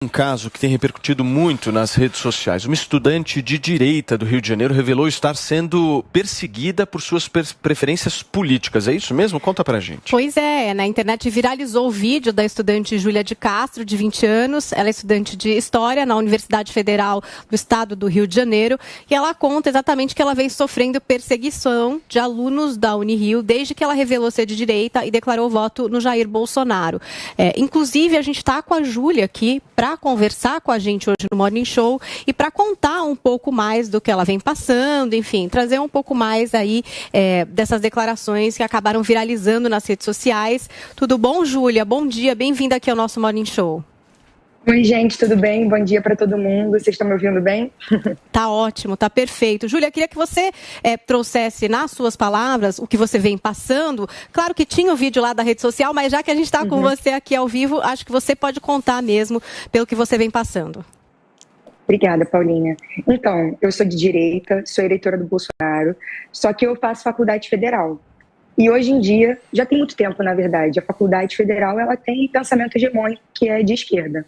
Um caso que tem repercutido muito nas redes sociais. Uma estudante de direita do Rio de Janeiro revelou estar sendo perseguida por suas preferências políticas. É isso mesmo? Conta pra gente. Pois é, na internet viralizou o vídeo da estudante Júlia de Castro, de 20 anos. Ela é estudante de História na Universidade Federal do Estado do Rio de Janeiro. E ela conta exatamente que ela vem sofrendo perseguição de alunos da Unirio desde que ela revelou ser de direita e declarou voto no Jair Bolsonaro. Inclusive, a gente está com a Júlia aqui para conversar com a gente hoje no Morning Show e para contar um pouco mais do que ela vem passando, enfim, trazer um pouco mais aí dessas declarações que acabaram viralizando nas redes sociais. Tudo bom, Júlia? Bom dia, bem-vinda aqui ao nosso Morning Show. Oi, gente, tudo bem? Bom dia para todo mundo. Vocês estão me ouvindo bem? Tá ótimo, tá perfeito. Júlia, queria que você trouxesse nas suas palavras o que você vem passando. Claro que tinha o vídeo lá da rede social, mas já que a gente está com você aqui ao vivo, acho que você pode contar mesmo pelo que você vem passando. Obrigada, Paulinha. Então, eu sou de direita, sou eleitora do Bolsonaro, só que eu faço faculdade federal. E hoje em dia, já tem muito tempo, na verdade, a faculdade federal ela tem pensamento hegemônico que é de esquerda.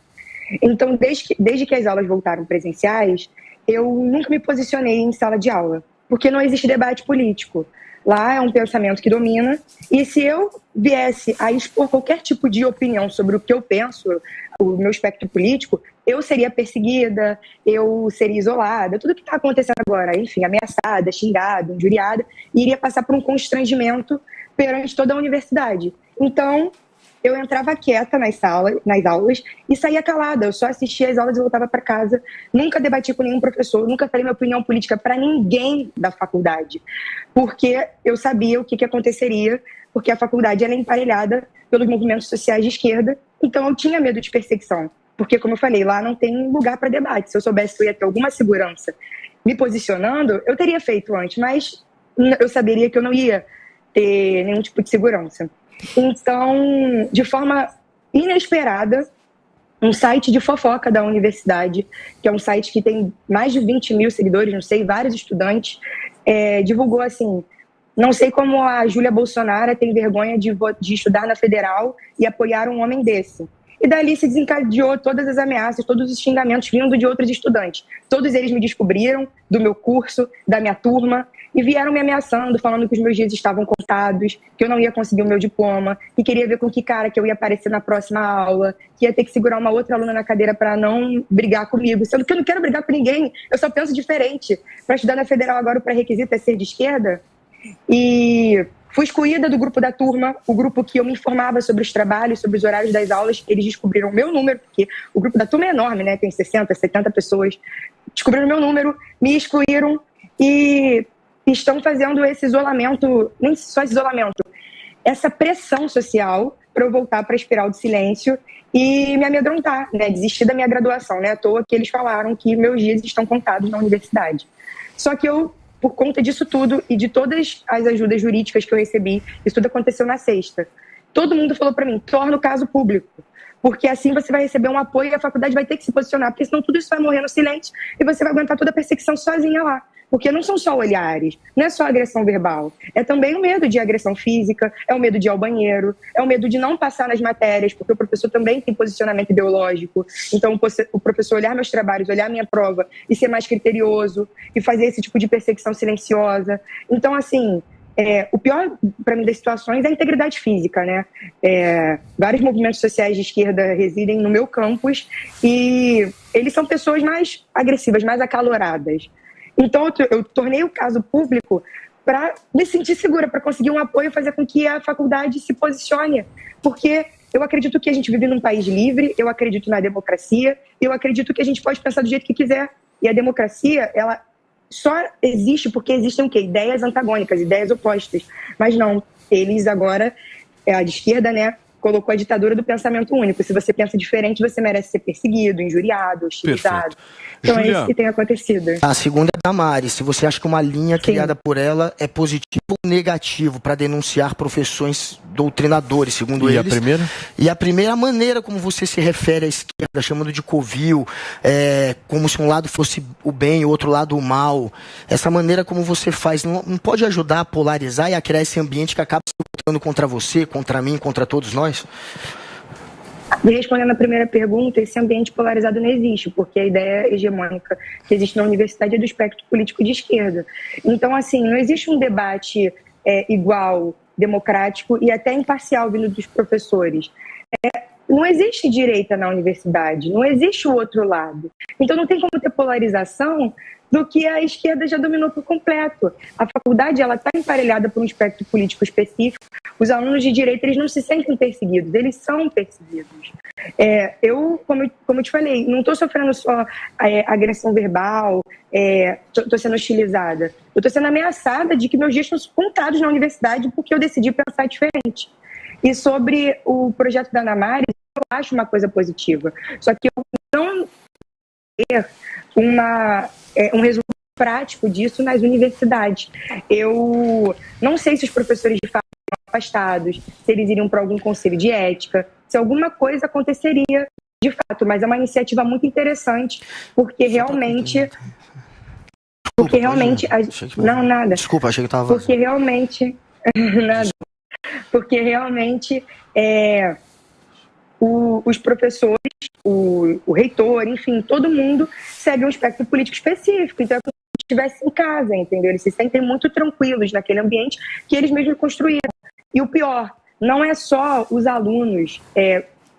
Então, desde que as aulas voltaram presenciais, eu nunca me posicionei em sala de aula, porque não existe debate político. Lá é um pensamento que domina, e se eu viesse a expor qualquer tipo de opinião sobre o que eu penso, o meu espectro político, eu seria perseguida, eu seria isolada, tudo que está acontecendo agora, enfim, ameaçada, xingada, injuriada, e iria passar por um constrangimento perante toda a universidade. Então, eu entrava quieta nas aulas e saía calada. Eu só assistia as aulas e voltava para casa. Nunca debati com nenhum professor, nunca falei minha opinião política para ninguém da faculdade, porque eu sabia o que aconteceria, porque a faculdade ela é emparelhada pelos movimentos sociais de esquerda, então eu tinha medo de perseguição, porque, como eu falei, lá não tem lugar para debate. Se eu soubesse que eu ia ter alguma segurança me posicionando, eu teria feito antes, mas eu saberia que eu não ia ter nenhum tipo de segurança. Então, de forma inesperada, um site de fofoca da universidade, que é um site que tem mais de 20 mil seguidores, não sei, vários estudantes, divulgou assim: não sei como a Júlia Bolsonaro tem vergonha de estudar na federal e apoiar um homem desse. E dali se desencadeou todas as ameaças, todos os xingamentos vindo de outros estudantes. Todos eles me descobriram do meu curso, da minha turma, e vieram me ameaçando, falando que os meus dias estavam contados, que eu não ia conseguir o meu diploma, que queria ver com que cara que eu ia aparecer na próxima aula, que ia ter que segurar uma outra aluna na cadeira para não brigar comigo. Sendo que eu não quero brigar com ninguém, eu só penso diferente. Para estudar na federal agora o pré-requisito é ser de esquerda. E fui excluída do grupo da turma, o grupo que eu me informava sobre os trabalhos, sobre os horários das aulas. Eles descobriram o meu número, porque o grupo da turma é enorme, né? Tem 60, 70 pessoas. Descobriram o meu número, me excluíram e estão fazendo esse isolamento, nem só esse isolamento, essa pressão social para eu voltar para a espiral de silêncio e me amedrontar, né? Desistir da minha graduação, né? À toa que eles falaram que meus dias estão contados na universidade. Só que eu, por conta disso tudo e de todas as ajudas jurídicas que eu recebi, isso tudo aconteceu na sexta. Todo mundo falou para mim: torna o caso público, porque assim você vai receber um apoio e a faculdade vai ter que se posicionar, porque senão tudo isso vai morrer no silêncio e você vai aguentar toda a perseguição sozinha lá. Porque não são só olhares, não é só agressão verbal, é também o medo de agressão física, é o medo de ir ao banheiro, é o medo de não passar nas matérias, porque o professor também tem posicionamento ideológico. Então, o professor olhar meus trabalhos, olhar minha prova e ser mais criterioso e fazer esse tipo de perseguição silenciosa. Então, assim, o pior para mim das situações é a integridade física, né? Vários movimentos sociais de esquerda residem no meu campus e eles são pessoas mais agressivas, mais acaloradas. Então, eu tornei o caso público para me sentir segura, para conseguir um apoio e fazer com que a faculdade se posicione. Porque eu acredito que a gente vive num país livre, eu acredito na democracia, eu acredito que a gente pode pensar do jeito que quiser. E a democracia, ela só existe porque existem o quê? Ideias antagônicas, ideias opostas. Mas não, eles agora, a de esquerda, né, colocou a ditadura do pensamento único. Se você pensa diferente, você merece ser perseguido, injuriado, hostilizado. Então é isso que tem acontecido. A segunda é da Mari. Se você acha que uma linha criada por ela é positivo ou negativo para denunciar professões doutrinadores, segundo eles. E a primeira? E a primeira, a maneira como você se refere à esquerda, chamando de covil, como se um lado fosse o bem e o outro lado o mal. Essa maneira como você faz não pode ajudar a polarizar e a criar esse ambiente que acaba se voltando contra você, contra mim, contra todos nós? E respondendo a primeira pergunta, esse ambiente polarizado não existe, porque a ideia hegemônica que existe na universidade é do espectro político de esquerda. Então, assim, não existe um debate igual, democrático e até imparcial vindo dos professores. Não existe direita na universidade, não existe o outro lado. Então não tem como ter polarização do que a esquerda já dominou por completo. A faculdade ela está emparelhada por um espectro político específico. Os alunos de direita eles não se sentem perseguidos, eles são perseguidos. Como eu te falei, não estou sofrendo só agressão verbal, estou sendo hostilizada. Eu estou sendo ameaçada de que meus dias estão contados na universidade porque eu decidi pensar diferente. E sobre o projeto da Damares, eu acho uma coisa positiva. Só que eu não ter um resultado prático disso nas universidades. Eu não sei se os professores de fato seriam afastados, se eles iriam para algum conselho de ética, se alguma coisa aconteceria de fato, mas é uma iniciativa muito interessante, porque realmente... Não, nada. Desculpa, achei que estava... Porque realmente... Nada. Porque realmente os professores, o reitor, enfim, todo mundo segue um espectro político específico. Então é como se estivesse em casa, entendeu? Eles se sentem muito tranquilos naquele ambiente que eles mesmos construíram. E o pior, não é só os alunos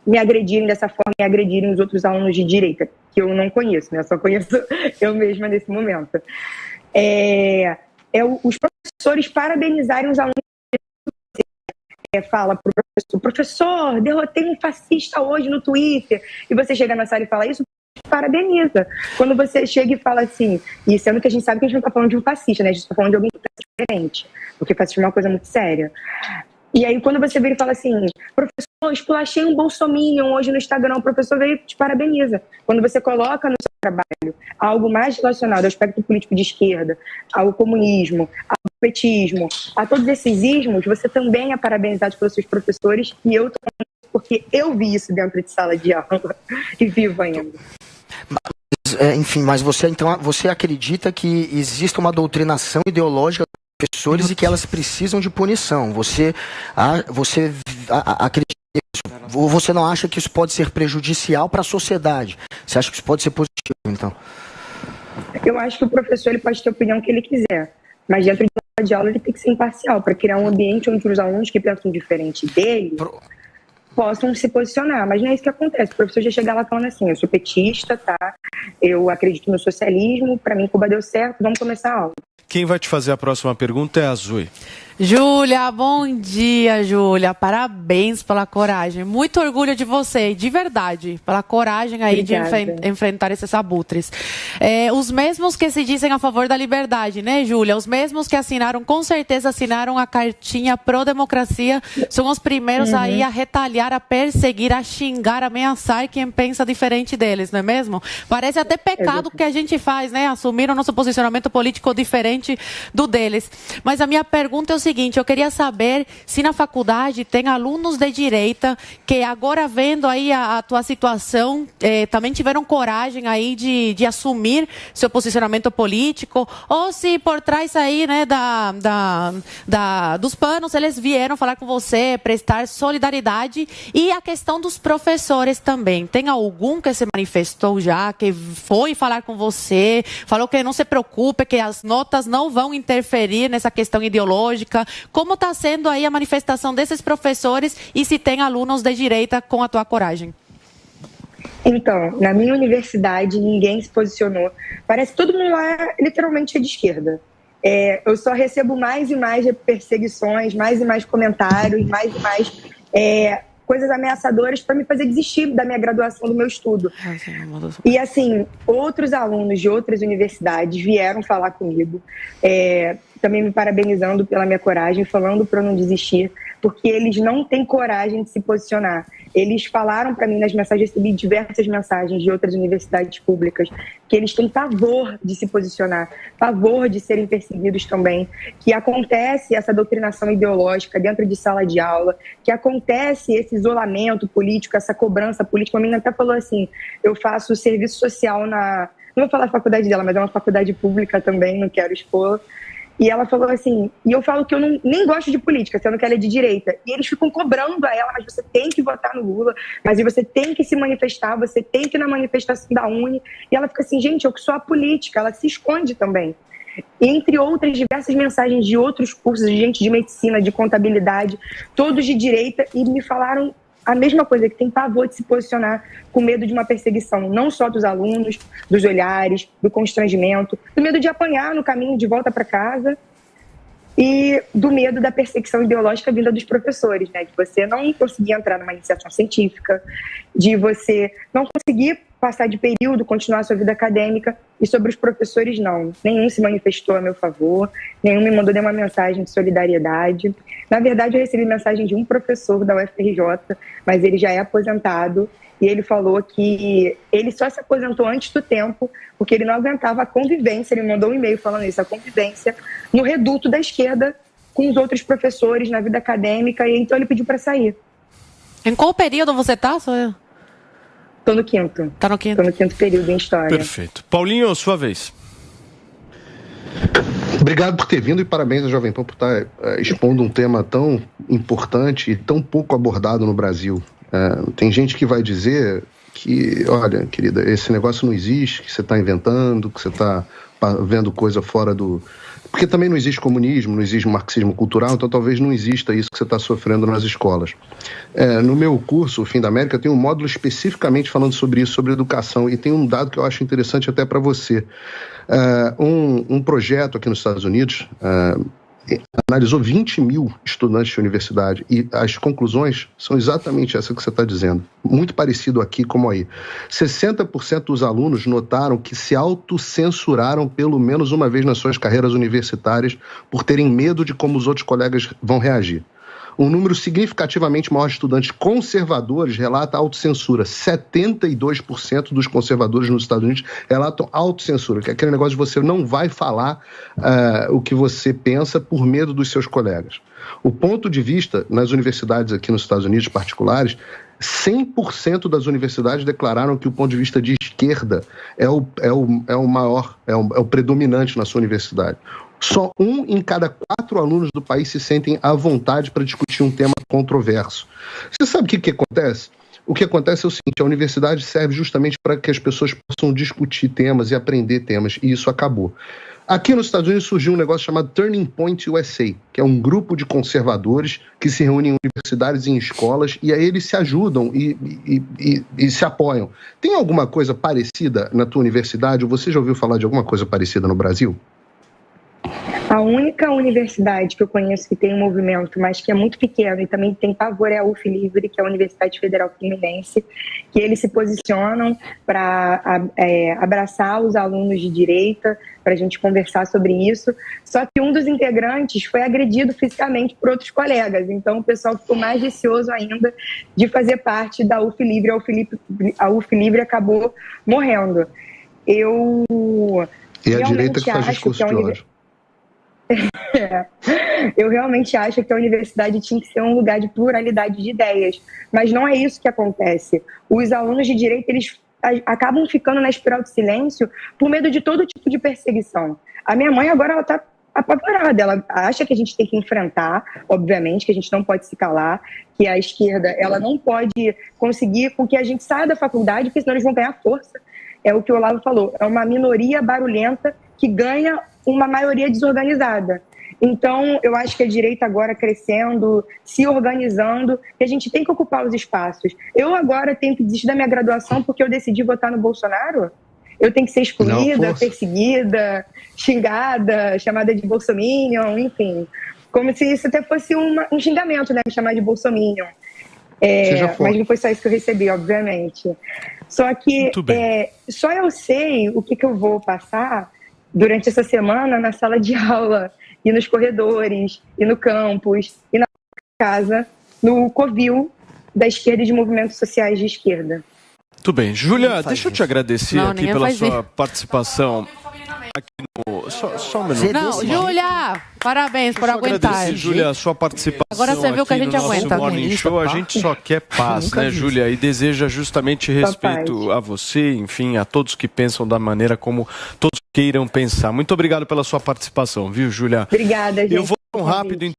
me agredirem dessa forma e agredirem os outros alunos de direita, que eu não conheço, né? Só conheço eu mesma nesse momento. Os professores parabenizarem os alunos. Fala pro professor, derrotei um fascista hoje no Twitter, e você chega na sala e fala isso, parabeniza. Quando você chega e fala assim, e sendo que a gente sabe que a gente não está falando de um fascista, né? A gente está falando de alguém que pensa diferente, porque fascismo é uma coisa muito séria. E aí quando você vira e fala assim, professor, esculachei um bolsominion hoje no Instagram, o professor veio e te parabeniza. Quando você coloca no seu trabalho algo mais relacionado ao espectro político de esquerda, ao comunismo, ao petismo, a todos esses ismos, você também é parabenizado pelos seus professores, e eu também, porque eu vi isso dentro de sala de aula e vivo ainda. Enfim, mas você acredita que existe uma doutrinação ideológica dos professores e que elas precisam de punição? Você acredita nisso? Ou você não acha que isso pode ser prejudicial para a sociedade? Você acha que isso pode ser positivo, então? Eu acho que o professor ele pode ter a opinião que ele quiser, mas dentro de aula ele tem que ser imparcial, para criar um ambiente onde os alunos que pensam diferente dele possam se posicionar, mas não é isso que acontece. O professor já chega lá falando assim, eu sou petista, tá? Eu acredito no socialismo, para mim Cuba deu certo, vamos começar a aula. Quem vai te fazer a próxima pergunta é a Zui. Júlia, bom dia, Júlia. Parabéns pela coragem. Muito orgulho de você, de verdade, pela coragem aí de enfrentar esses abutres. Os mesmos que se dizem a favor da liberdade, né, Júlia? Os mesmos que assinaram, com certeza assinaram a cartinha pró-democracia, são os primeiros aí a retalhar, a perseguir, a xingar, a ameaçar quem pensa diferente deles, não é mesmo? Parece até pecado que a gente faz, né? Assumir o nosso posicionamento político diferente do deles. Mas a minha pergunta é o seguinte, eu queria saber se na faculdade tem alunos de direita que agora vendo aí a tua situação, também tiveram coragem aí de assumir seu posicionamento político, ou se por trás aí, né, dos panos, eles vieram falar com você, prestar solidariedade. E a questão dos professores também, tem algum que se manifestou já, que foi falar com você, falou que não se preocupe, que as notas não vão interferir nessa questão ideológica? Como está sendo aí a manifestação desses professores e se tem alunos de direita com a tua coragem? Então, na minha universidade, ninguém se posicionou. Parece que todo mundo lá literalmente é de esquerda. Eu só recebo mais e mais perseguições, mais e mais comentários, mais e mais coisas ameaçadoras para me fazer desistir da minha graduação, do meu estudo. E assim, outros alunos de outras universidades vieram falar comigo, também me parabenizando pela minha coragem, falando para eu não desistir, porque eles não têm coragem de se posicionar. Eles falaram para mim nas mensagens, recebi diversas mensagens de outras universidades públicas, que eles têm pavor de se posicionar, pavor de serem perseguidos também, que acontece essa doutrinação ideológica dentro de sala de aula, que acontece esse isolamento político, essa cobrança política. A menina até falou assim, eu faço serviço social não vou falar a faculdade dela, mas é uma faculdade pública também, não quero expor. E ela falou assim, e eu falo que eu nem gosto de política, sendo que ela é de direita. E eles ficam cobrando a ela, mas você tem que votar no Lula, mas você tem que se manifestar, você tem que ir na manifestação da UNE. E ela fica assim, gente, eu que sou a política, ela se esconde também. Entre outras diversas mensagens de outros cursos, de gente de medicina, de contabilidade, todos de direita, e me falaram a mesma coisa, que tem pavor de se posicionar com medo de uma perseguição, não só dos alunos, dos olhares, do constrangimento, do medo de apanhar no caminho de volta para casa e do medo da perseguição ideológica vinda dos professores, né? De você não conseguir entrar numa iniciação científica, de você não conseguir passar de período, continuar a sua vida acadêmica, e sobre os professores não. Nenhum se manifestou a meu favor, nenhum me mandou nenhuma mensagem de solidariedade. Na verdade, eu recebi mensagem de um professor da UFRJ, mas ele já é aposentado, e ele falou que ele só se aposentou antes do tempo, porque ele não aguentava a convivência, ele mandou um e-mail falando isso, a convivência no reduto da esquerda com os outros professores na vida acadêmica, e então ele pediu para sair. Em qual período você está, Sônia? Estou no quinto. Tá no quinto. Estou no quinto período em História. Perfeito. Paulinho, sua vez. Obrigado por ter vindo e parabéns à Jovem Pan por estar expondo um tema tão importante e tão pouco abordado no Brasil. Tem gente que vai dizer que, olha, querida, esse negócio não existe, que você está inventando, que você está vendo coisa fora do... Porque também não existe comunismo, não existe marxismo cultural, então talvez não exista isso que você está sofrendo nas escolas. No meu curso, o Fim da América, tem um módulo especificamente falando sobre isso, sobre educação, e tem um dado que eu acho interessante até para você. Um projeto aqui nos Estados Unidos analisou 20 mil estudantes de universidade e as conclusões são exatamente essa que você está dizendo. Muito parecido aqui como aí. 60% dos alunos notaram que se autocensuraram pelo menos uma vez nas suas carreiras universitárias por terem medo de como os outros colegas vão reagir. Um número significativamente maior de estudantes conservadores relata autocensura. 72% dos conservadores nos Estados Unidos relatam autocensura, que é aquele negócio de você não vai falar o que você pensa por medo dos seus colegas. O ponto de vista nas universidades aqui nos Estados Unidos particulares, 100% das universidades declararam que o ponto de vista de esquerda é o maior, é o predominante na sua universidade. Só 1 em cada 4 alunos do país se sentem à vontade para discutir um tema controverso. Você sabe o que acontece? O que acontece é o seguinte, a universidade serve justamente para que as pessoas possam discutir temas e aprender temas, e isso acabou. Aqui nos Estados Unidos surgiu um negócio chamado Turning Point USA, que é um grupo de conservadores que se reúnem em universidades e em escolas, e aí eles se ajudam e se apoiam. Tem alguma coisa parecida na tua universidade, ou você já ouviu falar de alguma coisa parecida no Brasil? A única universidade que eu conheço que tem um movimento, mas que é muito pequeno e também tem pavor, é a UF Livre, que é a Universidade Federal Fluminense, que eles se posicionam para abraçar os alunos de direita, para a gente conversar sobre isso. Só que um dos integrantes foi agredido fisicamente por outros colegas, então o pessoal ficou mais receoso ainda de fazer parte da UF Livre. A UF Livre acabou morrendo. E a direita que faz discurso de ódio. Eu realmente acho que a universidade tinha que ser um lugar de pluralidade de ideias, mas não é isso que acontece. Os alunos de direito, eles acabam ficando na espiral de silêncio por medo de todo tipo de perseguição. A minha mãe agora, ela está apavorada, ela acha que a gente tem que enfrentar, obviamente, que a gente não pode se calar, que a esquerda, ela não pode conseguir com que a gente saia da faculdade, porque senão eles vão ganhar força. É o que o Olavo falou, é uma minoria barulhenta que ganha uma maioria desorganizada. Então, eu acho que a direita agora crescendo, se organizando, que a gente tem que ocupar os espaços. Eu agora tenho que desistir da minha graduação porque eu decidi votar no Bolsonaro? Eu tenho que ser excluída, perseguida, xingada, chamada de bolsominion, enfim. Como se isso até fosse um xingamento, né? Me chamar de bolsominion. Mas não foi só isso que eu recebi, obviamente. Só que só eu sei o que eu vou passar durante essa semana na sala de aula, e nos corredores, e no campus, e na casa, no covil da esquerda e de movimentos sociais de esquerda. Muito bem. Júlia, deixa eu te agradecer aqui pela sua participação. Aqui no... Só um minuto. Não, Júlia, parabéns por aguentar. Agradecer, Júlia, a sua participação. Agora você viu que a gente aguenta. Morning Show, a gente só quer paz, né, Júlia? E deseja justamente respeito a você, enfim, a todos que pensam da maneira como todos queiram pensar. Muito obrigado pela sua participação, viu, Júlia? Obrigada, gente. Eu vou um rápido